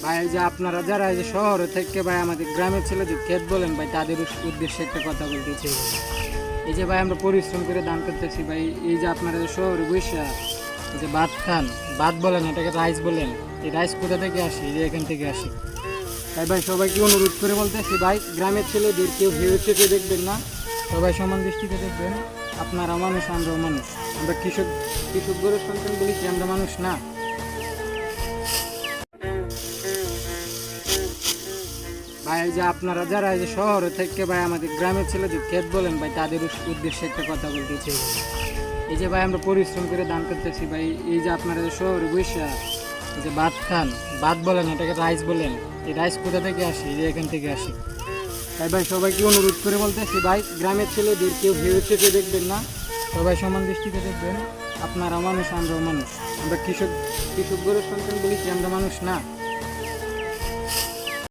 ভাই এই যে আপনারা যারা এই যে শহরে থেকে ভাই আমাদের গ্রামের ছেলেদের ক্ষেত বলেন ভাই, তাদের উদ্দেশ্যে একটা কথা বলতে চাই। এই যে ভাই আমরা পরিশ্রম করে দান করতেছি ভাই, এই যে আপনারা যে শহরে বৈশা এই যে ভাত খান, ভাত বলেন এটাকে রাইস বলেন, এই রাইস কোথা থেকে আসে? এই যে এখান থেকে আসে। তাই ভাই সবাইকে অনুরোধ করে বলতেছি ভাই, গ্রামের ছেলেদের কেউ ভেবে চেপে দেখবেন না, সবাই সমান দৃষ্টিতে দেখবেন। আপনারা মানুষ, আমরাও মানুষ, আমরা কৃষক কৃষক গড়ের সন্তান বলি কি আমরা মানুষ না? ভাই এই যে আপনারা যারা এই যে শহরে থেকে ভাই আমাদের গ্রামের ছেলেদের ক্ষেত বলেন ভাই, তাদের উদ্দেশ্যে একটা কথা বলতে চাই। এই যে ভাই আমরা পরিশ্রম করে দান করতেছি ভাই, এই যে আপনারা যে শহরে বৈশা এই যে ভাত খান, ভাত বলেন এটাকে রাইস বলেন, এই রাইস কোথা থেকে আসে? এই যে এখান থেকে আসে। তাই ভাই সবাইকে অনুরোধ করে বলতেছি ভাই, গ্রামের ছেলেদের কেউ ভেবে চেপে দেখবেন না, সবাই সমান দৃষ্টিতে দেখবেন। আপনারা মানুষ, আমরাও মানুষ, আমরা কৃষক গড়ের সন্তান বলি কি আমরা মানুষ না?